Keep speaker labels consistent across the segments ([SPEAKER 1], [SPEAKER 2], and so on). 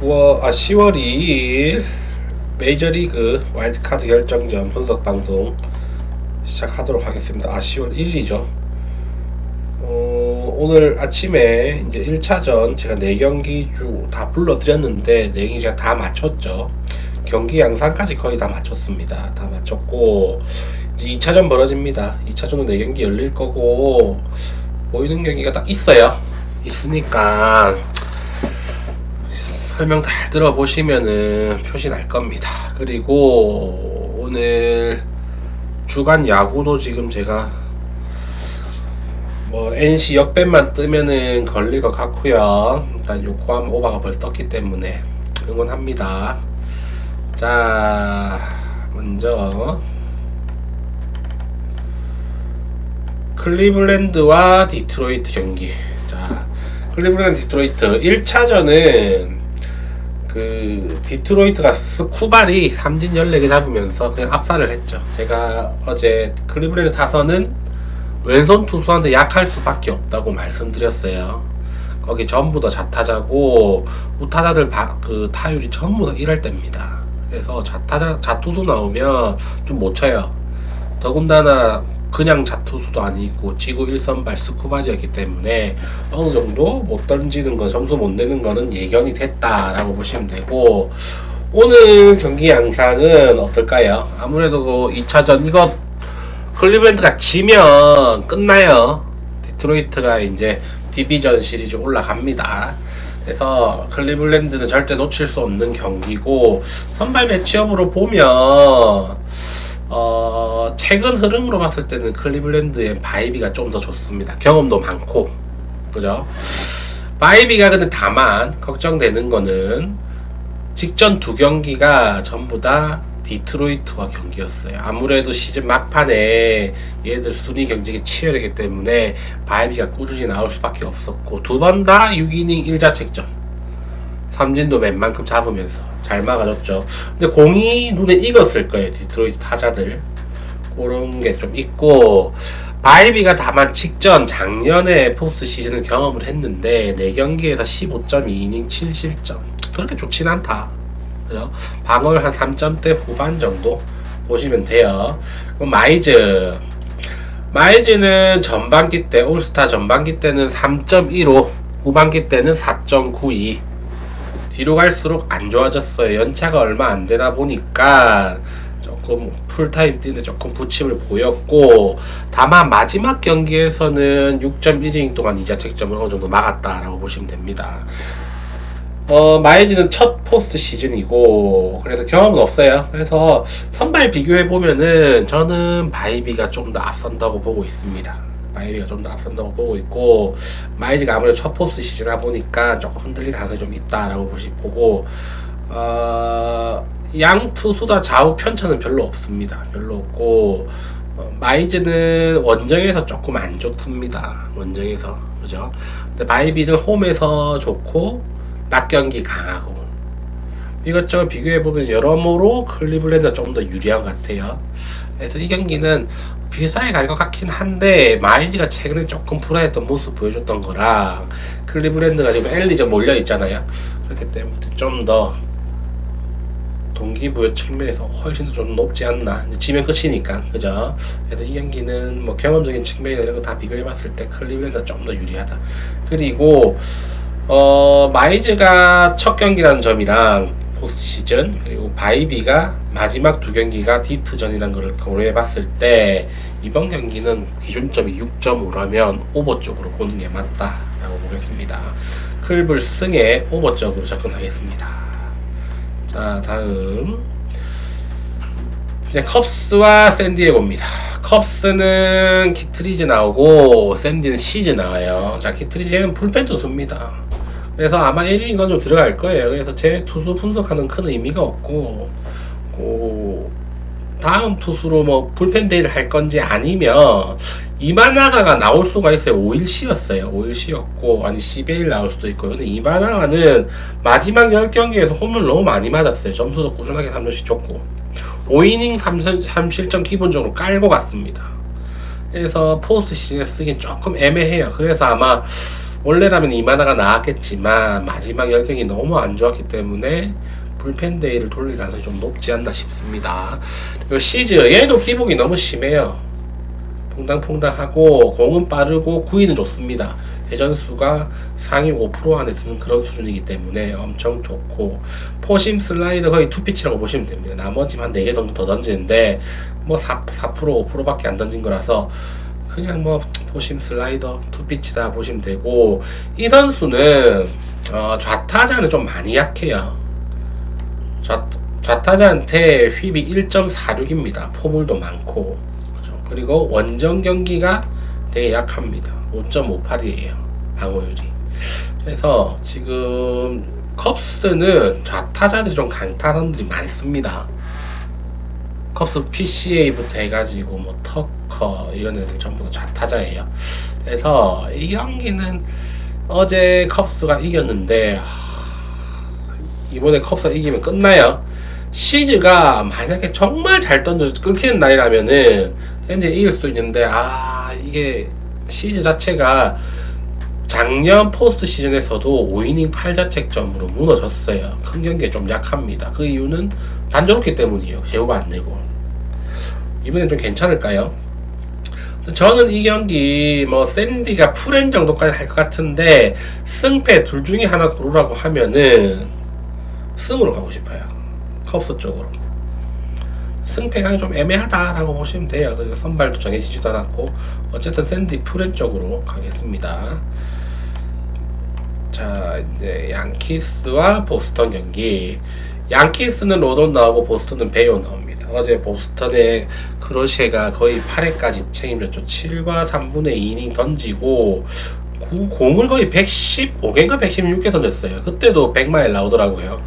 [SPEAKER 1] 10월 2일 메이저리그 와일드카드 결정전 분석 방송 시작하도록 하겠습니다. 10월 1일이죠. 오늘 아침에 이제 1차전 제가 4경기 주 다 불러드렸는데 4경기 제가 다 맞췄죠. 경기 양상까지 거의 다 맞췄습니다. 다 맞췄고 이제 2차전 벌어집니다. 2차전은 4경기 열릴 거고 보이는 경기가 딱 있으니까 설명 잘 들어보시면은 표시 날 겁니다. 그리고 오늘 주간 야구도 지금 제가 NC 역배만 뜨면은 걸릴 것 같고요. 일단 요코하마 오바가 벌써 떴기 때문에 응원합니다. 자, 먼저 클리블랜드와 디트로이트 경기. 자, 클리블랜드 디트로이트 1차전은 디트로이트가 스쿠발이 삼진 14개 잡으면서 그냥 압살을 했죠. 제가 어제 클리블랜드 타선은 왼손 투수한테 약할 수밖에 없다고 말씀드렸어요. 거기 전부 다 좌타자고 우타자들 타율이 전부 다 1할대입니다. 그래서 좌투수 나오면 좀 못 쳐요. 더군다나 그냥 좌투수도 아니고 지구 1선발 스쿠바지였기 때문에 어느 정도 못 던지는 거, 점수 못 내는 거는 예견이 됐다라고 보시면 되고, 오늘 경기 양상은 어떨까요? 아무래도 2차전 이거 클리블랜드가 지면 끝나요. 디트로이트가 이제 디비전 시리즈 올라갑니다. 그래서 클리블랜드는 절대 놓칠 수 없는 경기고, 선발 매치업으로 보면 최근 흐름으로 봤을 때는 클리블랜드의 바이비가 좀 더 좋습니다. 경험도 많고, 그죠? 바이비가 근데 다만 걱정되는 거는 직전 2경기가 전부 다 디트로이트와 경기였어요. 아무래도 시즌 막판에 얘들 순위 경쟁이 치열하기 때문에 바이비가 꾸준히 나올 수밖에 없었고, 2번 다 6이닝 1자책점, 삼진도 웬만큼 잡으면서 잘 막아줬죠. 근데 공이 눈에 익었을 거예요. 디트로이트 타자들 그런 게 좀 있고, 바이비가 다만 직전 작년에 포스트 시즌을 경험을 했는데 4경기에서 15.2이닝 7실점 그렇게 좋진 않다. 그죠? 방어율 한 3점대 후반 정도 보시면 돼요. 그럼 마이즈는 전반기 때, 올스타 전반기 때는 3.15, 후반기 때는 4.92. 뒤로 갈수록 안 좋아졌어요. 연차가 얼마 안 되다 보니까 조금 풀타임 뛰는데 조금 부침을 보였고, 다만 마지막 경기에서는 6.1이닝 동안 2자책점을 어느 정도 막았다라고 보시면 됩니다. 마이즈는 첫 포스트 시즌이고 그래서 경험은 없어요. 그래서 선발 비교해보면은 저는 바이비가 좀 더 앞선다고 보고 있습니다. 바이비가 좀 더 앞선다고 보고 있고, 마이즈가 아무래도 첫 포스트 시즌이다 보니까 조금 흔들릴 가능성이 좀 있다라고 보고, 양 투수 다 좌우 편차는 별로 없습니다. 별로 없고, 마이즈는 원정에서 조금 안 좋습니다. 원정에서, 그죠? 근데 바이비는 홈에서 좋고 낮 경기 강하고, 이것저것 비교해보면 여러모로 클리블랜드가 좀 더 유리한 것 같아요. 그래서 이 경기는 비싸게 갈 것 같긴 한데, 마이즈가 최근에 조금 불안했던 모습 보여줬던 거랑 클리블랜드가 지금 엘리전 몰려있잖아요. 그렇기 때문에 좀 더 동기부여 측면에서 훨씬 더 좀 높지 않나. 지면 끝이니까, 그죠? 그래서 이 경기는 경험적인 측면이나 이런 거 다 비교해봤을 때 클리블랜드가 좀 더 유리하다. 그리고 마이즈가 첫 경기라는 점이랑 포스트 시즌, 그리고 바이비가 마지막 2경기가 디트전이라는 걸 고려해봤을 때 이번 경기는 기준점이 6.5라면 오버 쪽으로 보는 게 맞다라고 보겠습니다. 클블 승에 오버 쪽으로 접근하겠습니다. 자, 다음 이제 컵스와 샌디에고입니다. 컵스는 키트리즈 나오고 샌디는 시즈 나와요. 자, 키트리즈는 불펜 투수입니다. 그래서 아마 1이닝 던져 들어갈 거예요. 그래서 제 투수 분석하는 큰 의미가 없고, 다음 투수로 불펜 데이를 할 건지 아니면 이마나가가 나올 수가 있어요. 5일 쉬었어요. 5일 쉬었고, 아니 10일 나올 수도 있고요. 근데 이마나가는 마지막 10경기에서 홈을 너무 많이 맞았어요. 점수도 꾸준하게 3점씩 줬고 5이닝 3실점 기본적으로 깔고 갔습니다. 그래서 포스트 시즌에 쓰긴 조금 애매해요. 그래서 아마 원래라면 이만화가 나왔겠지만 마지막 열경이 너무 안 좋았기 때문에 불펜 데이를 돌릴 가능성이 좀 높지 않나 싶습니다. 그리고 시즈 얘도 기복이 너무 심해요. 퐁당퐁당하고 공은 빠르고 구위는 좋습니다. 회전수가 상위 5% 안에 드는 그런 수준이기 때문에 엄청 좋고, 포심 슬라이더 거의 투피치라고 보시면 됩니다. 나머지 한 4개 정도 더 던지는데 뭐 4% 5%밖에 안 던진 거라서 그냥 뭐 포심 슬라이더 투피치다 보시면 되고, 이 선수는 좌타자는 좀 많이 약해요. 좌타자한테 휘비 1.46입니다. 포물도 많고, 그렇죠? 그리고 원정 경기가 되게 약합니다. 5.58이에요. 방어율이. 그래서 지금 컵스는 좌타자들이 좀 강타선들이 많습니다. 컵스 PCA부터 해가지고 뭐 터커 이런 애들 전부 다 좌타자예요. 그래서 이 경기는 어제 컵스가 이겼는데 이번에 컵스가 이기면 끝나요. 시즈가 만약에 정말 잘 던져서 끊기는 날이라면은 샌디가 이길 수도 있는데, 이게 시즈 자체가 작년 포스트 시즌에서도 5이닝 8자책점으로 무너졌어요. 큰 경기에 좀 약합니다. 그 이유는 단조롭기 때문이에요. 제구가 안 되고. 이번엔 좀 괜찮을까요? 저는 이 경기 뭐 샌디가 풀엔 정도까지 할 것 같은데, 승패 둘 중에 하나 고르라고 하면은 승으로 가고 싶어요. 컵스 쪽으로. 승패가 좀 애매하다라고 보시면 돼요. 그리고 선발도 정해지지도 않았고, 어쨌든 샌디 풀엔 쪽으로 가겠습니다. 자, 이제 양키스와 보스턴 경기. 양키스는 로돈 나오고 보스턴은 베이오 나옵니다. 어제 보스턴의 크로시에가 거의 8회까지 책임졌죠. 7과 3분의 2이닝 던지고 공을 거의 115개인가 116개 던졌어요. 그때도 100마일 나오더라고요.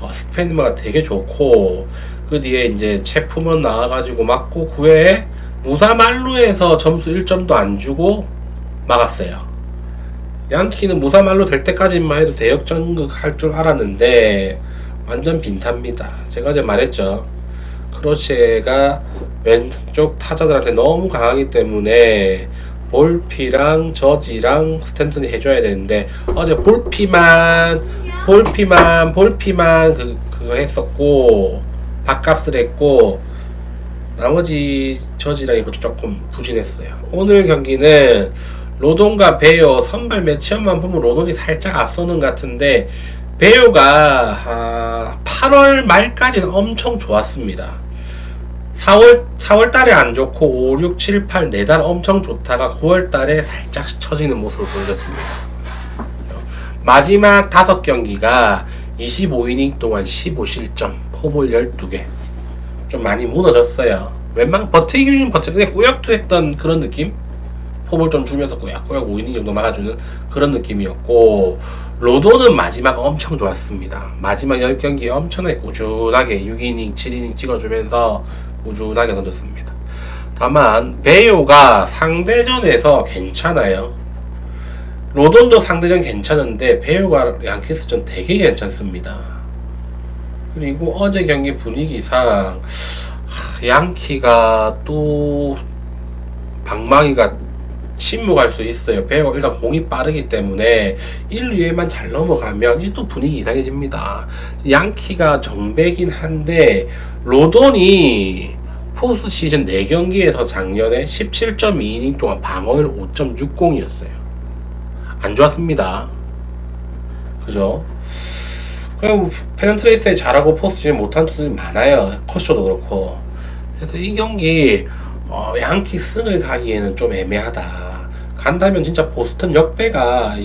[SPEAKER 1] 스페인마가 되게 좋고, 그 뒤에 이제 체프먼 나와가지고 맞고 9회에 무사말루에서 점수 1점도 안 주고 막았어요. 양키는 무사말루 될 때까지만 해도 대역전극 할 줄 알았는데 완전 빈탑니다. 제가 어제 말했죠. 크로시에가 왼쪽 타자들한테 너무 강하기 때문에 볼피랑 저지랑 스탠턴이 해줘야 되는데, 어제 볼피만 그거 했었고 밥값을 했고, 나머지 저지랑 이것도 조금 부진했어요. 오늘 경기는 로돈과 베이오 선발 매치업만 보면 로돈이 살짝 앞서는 것 같은데, 베이오가 8월 말까지는 엄청 좋았습니다. 4월 달에 안 좋고 5, 6, 7, 8 4달 엄청 좋다가 9월 달에 살짝 처지는 모습을 보여줬습니다. 마지막 5경기가 25이닝 동안 15실점, 포볼 12개. 좀 많이 무너졌어요. 웬만한 버티기는 그냥 꾸역투 했던 그런 느낌? 포볼 좀 주면서 꾸역꾸역 5이닝 정도 막아주는 그런 느낌이었고, 로도는 마지막 엄청 좋았습니다. 마지막 10경기에 엄청나게 꾸준하게 6이닝, 7이닝 찍어주면서 꾸준하게 던졌습니다. 다만 베이오가 상대전에서 괜찮아요. 로돈도 상대전 괜찮은데 베이오가 양키스전 되게 괜찮습니다. 그리고 어제 경기 분위기상 양키가 또 방망이가 침묵할 수 있어요. 베이오가 일단 공이 빠르기 때문에 1, 2회만 잘 넘어가면 이 또 분위기 이상해집니다. 양키가 정배긴 한데 로돈이 포스트 시즌 4경기에서 작년에 17.2이닝 동안 방어율 5.60이었어요. 안 좋았습니다. 그죠? 그냥 페넌트레이스에 잘하고 포스트 시즌 못한 투수들이 많아요. 컷쇼도 그렇고. 그래서 이 경기 양키 승을 가기에는 좀 애매하다. 간다면 진짜 보스턴 역배가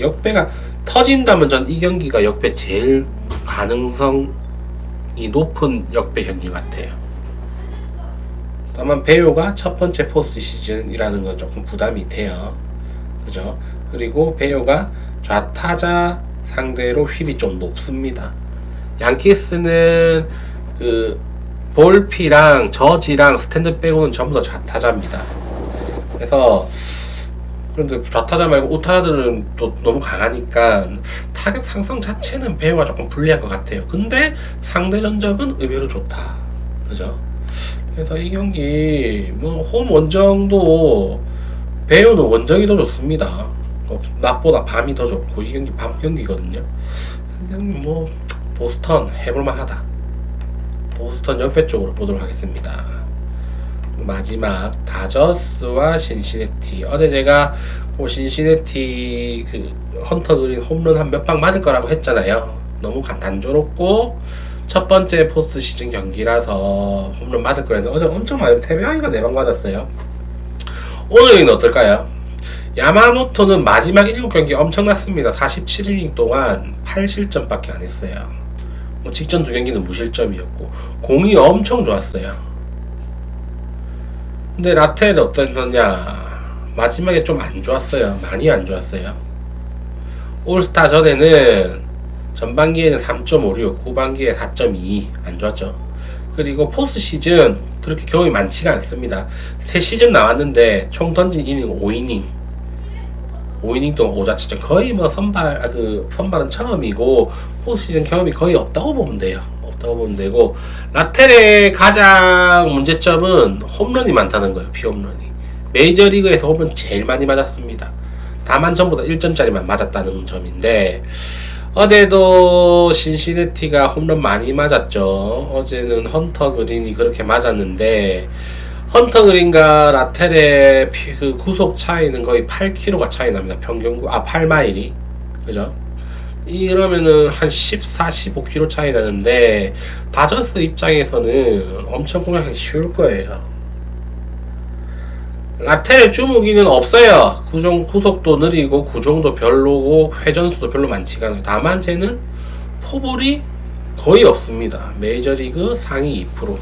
[SPEAKER 1] 터진다면 전 이 경기가 역배 제일 가능성이 높은 역배 경기 같아요. 다만 베이오가 첫 번째 포스트 시즌이라는 건 조금 부담이 돼요. 그죠? 그리고 베이오가 좌타자 상대로 휘비 좀 높습니다. 양키스는 그 볼피랑 저지랑 스탠드 빼고는 전부 다 좌타자입니다. 그래서 그런데 좌타자 말고 우타자들은 또 너무 강하니까 타격 상승 자체는 베이오가 조금 불리할 것 같아요. 근데 상대 전적은 의외로 좋다. 그죠? 그래서 이 경기 뭐 홈 원정도 베이오는 원정이 더 좋습니다. 낮보다 밤이 더 좋고 이 경기 밤 경기거든요. 그냥 뭐 보스턴 해볼만하다. 보스턴 옆에 쪽으로 보도록 하겠습니다. 마지막 다저스와 신시내티. 어제 제가 그 신시내티 그 헌터 그린 홈런 한 몇 방 맞을 거라고 했잖아요. 너무 단조롭고 첫 번째 포스트 시즌 경기라서 홈런 맞을 거랬는데 어제 엄청 많이 3명인가 4방 맞았어요. 오늘은 어떨까요? 야마모토는 마지막 7경기 엄청났습니다. 47이닝 동안 8실점밖에 안 했어요. 뭐 직전 2경기는 무실점이었고 공이 엄청 좋았어요. 근데 라텔 어땠느냐? 마지막에 좀 안 좋았어요. 많이 안 좋았어요. 올스타 전에는 전반기에는 3.56, 후반기에 4.2 안 좋았죠. 그리고 포스트 시즌 그렇게 경험이 많지가 않습니다. 3시즌 나왔는데 총 던진 이닝 5이닝 5이닝 동안 5자책점. 거의 뭐 선발은 처음이고 포스트 시즌 경험이 거의 없다고 보면 돼요. 없다고 보면 되고, 라텔의 가장 문제점은 홈런이 많다는 거예요. 피홈런이. 메이저리그에서 홈런 제일 많이 맞았습니다. 다만 전보다 1점짜리만 맞았다는 점인데, 어제도 신시내티가 홈런 많이 맞았죠. 어제는 헌터 그린이 그렇게 맞았는데, 헌터 그린과 라텔의 그 구속 차이는 거의 8km가 차이 납니다. 평균 8마일이. 그죠? 이러면은 한 14, 15km 차이 나는데, 다저스 입장에서는 엄청 공략하기 쉬울 거예요. 라텔의 주무기는 없어요. 구속도 느리고 구종도 별로고 회전수도 별로 많지가 않아요. 다만 쟤는 포볼이 거의 없습니다. 메이저리그 상위 2%.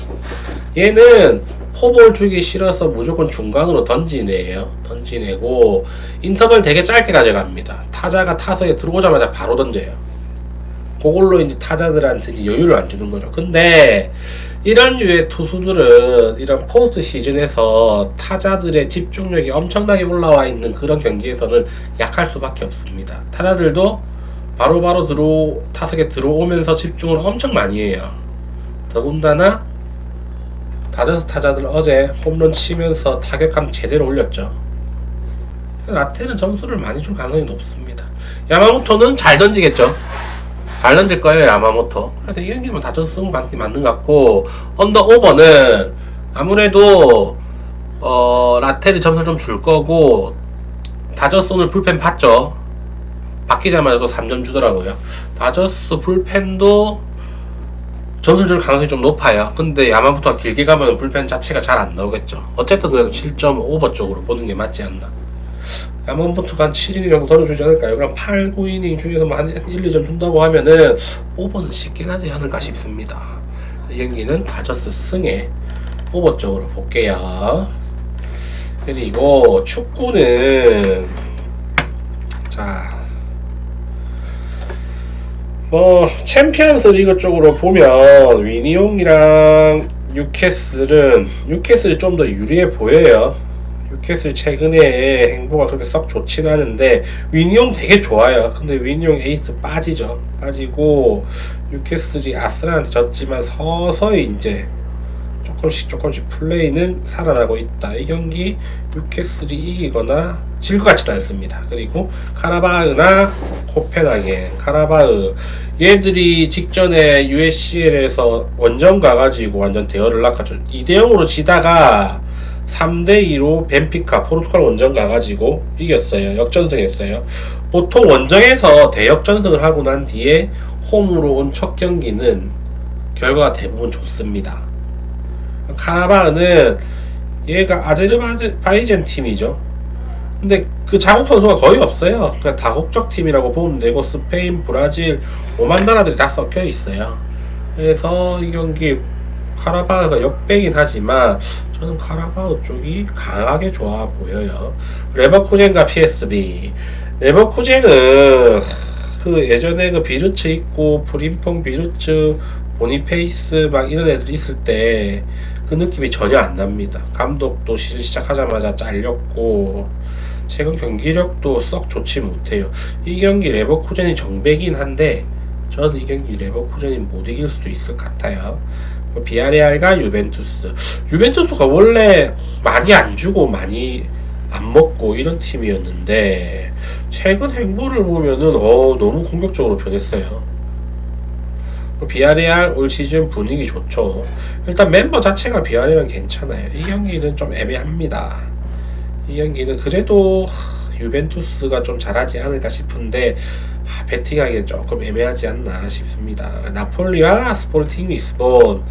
[SPEAKER 1] 얘는 포볼 주기 싫어서 무조건 중간으로 던지내요. 던지내고 인터벌 되게 짧게 가져갑니다. 타자가 타석에 들어오자마자 바로 던져요. 그걸로 이제 타자들한테 이제 여유를 안 주는 거죠. 근데 이런 류의 투수들은 이런 포스트 시즌에서 타자들의 집중력이 엄청나게 올라와 있는 그런 경기에서는 약할 수밖에 없습니다. 타자들도 바로바로 타석에 들어오면서 집중을 엄청 많이 해요. 더군다나 다저스 타자들 어제 홈런 치면서 타격감 제대로 올렸죠. 라텔은 점수를 많이 줄 가능성이 높습니다. 야마모토는 잘 던지겠죠. 잘 던질 거예요, 야마모토. 그래서 이 경기는 다저스 승을 받는 게 맞는 것 같고, 언더 오버는 아무래도 라텔이 점수를 좀 줄 거고, 다저스 오늘 불펜 봤죠. 바뀌자마자 또 3점 주더라고요. 다저스 불펜도 점수를 줄 가능성이 좀 높아요. 근데 야마모토가 길게 가면 불펜 자체가 잘 안 나오겠죠. 어쨌든 그래도 7.5버 쪽으로 보는 게 맞지 않나. 야마모토가 한 7이닝 정도 던져주지 않을까요? 그럼 8, 9이닝 중에서 한 1, 2점 준다고 하면은 오버는 쉽긴 하지 않을까 싶습니다. 이 경기는 다저스 승에 오버 쪽으로 볼게요. 그리고 축구는 자, 뭐 챔피언스 리그 쪽으로 보면 위니용이랑 뉴캐슬이 좀 더 유리해 보여요. 뉴캐슬 최근에 행보가 그렇게 썩 좋진 않은데 위니용 되게 좋아요. 근데 위니용 에이스 빠지고 뉴캐슬이 아스날한테 졌지만 서서히 이제 조금씩 플레이는 살아나고 있다. 이 경기 뉴캐슬이 이기거나 질 것 같지는 않습니다. 그리고 카라바흐나 코펜하겐, 카라바흐 얘들이 직전에 USCL에서 원정 가가지고 완전 대열을 낚았죠. 2대0으로 지다가 3대2로 벤피카 포르투갈 원정 가가지고 이겼어요. 역전승했어요. 보통 원정에서 대역전승을 하고 난 뒤에 홈으로 온 첫 경기는 결과가 대부분 좋습니다. 카라바흐는 얘가 아제르바이잔 팀이죠. 근데 그 자국 선수가 거의 없어요. 그냥 다국적 팀이라고 보면 되고, 스페인, 브라질, 오만 나라들이 다 섞여 있어요. 그래서 이 경기 카라바흐가 역배긴 하지만 저는 카라바흐 쪽이 강하게 좋아 보여요. 레버쿠젠과 PSV. 레버쿠젠은 그 예전에 그 비르츠 있고 프림퐁, 비르츠, 보니페이스 막 이런 애들이 있을 때 그 느낌이 전혀 안 납니다. 감독도 시즌 시작하자마자 잘렸고 최근 경기력도 썩 좋지 못해요. 이 경기 레버쿠젠이 정배긴 한데 저는 이 경기 레버쿠젠이 못 이길 수도 있을 것 같아요. 비아레알과 유벤투스가 원래 많이 안 주고 많이 안 먹고 이런 팀이었는데 최근 행보를 보면은 너무 공격적으로 변했어요. 비아레알 올 시즌 분위기 좋죠. 일단 멤버 자체가 비아레알은 괜찮아요. 이 경기는 좀 애매합니다. 이 경기는 그래도 유벤투스가 좀 잘하지 않을까 싶은데 배팅하기엔 조금 애매하지 않나 싶습니다. 나폴리와 스포팅 리스본.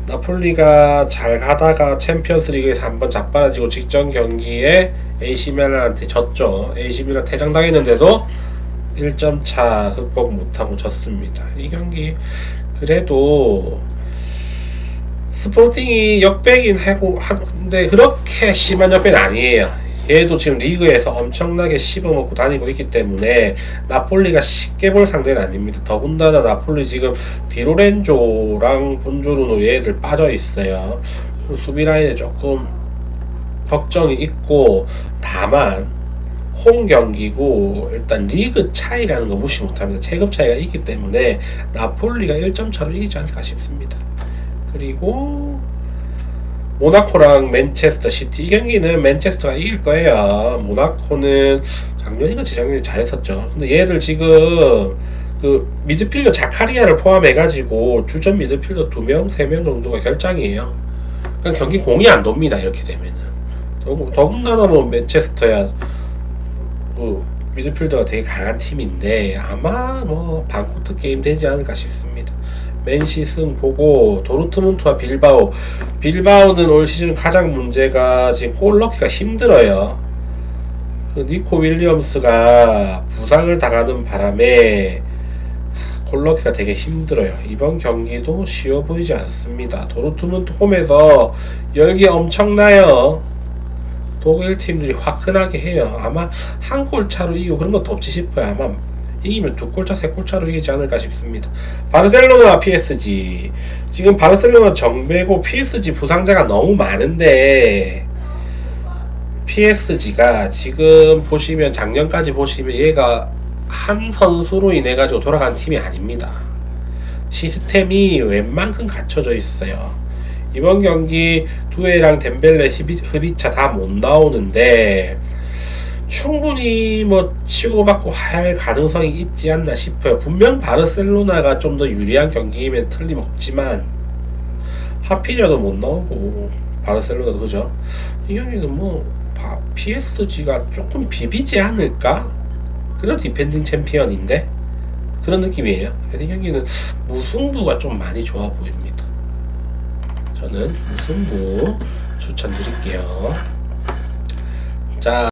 [SPEAKER 1] 나폴리가 잘 가다가 챔피언스리그에서 한번 자빠라지고 직전 경기에 AC 밀란한테 졌죠. AC 밀란 퇴장당했는데도 1점 차 극복 못하고 졌습니다. 이 경기 그래도 스포팅이 역배긴 하고 한데 그렇게 심한 역배는 아니에요. 얘도 지금 리그에서 엄청나게 씹어먹고 다니고 있기 때문에 나폴리가 쉽게 볼 상대는 아닙니다. 더군다나 나폴리 지금 디로렌조랑 본조르노 얘들 빠져 있어요. 수비 라인에 조금 걱정이 있고, 다만 홈 경기고 일단 리그 차이라는 거 무시 못합니다. 체급 차이가 있기 때문에 나폴리가 1점 차로 이기지 않을까 싶습니다. 그리고 모나코랑 맨체스터 시티, 이 경기는 맨체스터가 이길 거예요. 모나코는 작년인가 재작년에 잘했었죠. 근데 얘들 지금 그 미드필더 자카리아를 포함해가지고 주전 미드필더 2명, 3명 정도가 결장이에요. 그냥 경기 공이 안 돕니다. 이렇게 되면은. 더군다나 뭐 맨체스터야 그 미드필더가 되게 강한 팀인데 아마 뭐 반코트 게임 되지 않을까 싶습니다. 맨시 승 보고 도르트문트와 빌바오는 올 시즌 가장 문제가 지금 골 넣기가 힘들어요. 그 니코 윌리엄스가 부상을 당하는 바람에 골 넣기가 되게 힘들어요. 이번 경기도 쉬워 보이지 않습니다. 도르트문트 홈에서 열기 엄청나요. 독일 팀들이 화끈하게 해요. 아마 한 골 차로 이기고 그런 것도 없지 싶어요. 아마 이기면 2골차, 3골차로 이기지 않을까 싶습니다. 바르셀로나와 PSG. 지금 바르셀로나 정배고 PSG 부상자가 너무 많은데 PSG가 지금 보시면 작년까지 보시면 얘가 한 선수로 인해 가지고 돌아간 팀이 아닙니다. 시스템이 웬만큼 갖춰져 있어요. 이번 경기 두에랑 덴벨레, 흐비차 다 못 나오는데 충분히 뭐 치고받고 할 가능성이 있지 않나 싶어요. 분명 바르셀로나가 좀 더 유리한 경기이면 틀림없지만 하피냐도 못 나오고 바르셀로나도 그죠? 이 경기는 뭐 PSG가 조금 비비지 않을까? 그래도 디펜딩 챔피언인데 그런 느낌이에요. 그래서 이 경기는 무승부가 좀 많이 좋아 보입니다. 저는 무승부 추천드릴게요. 자,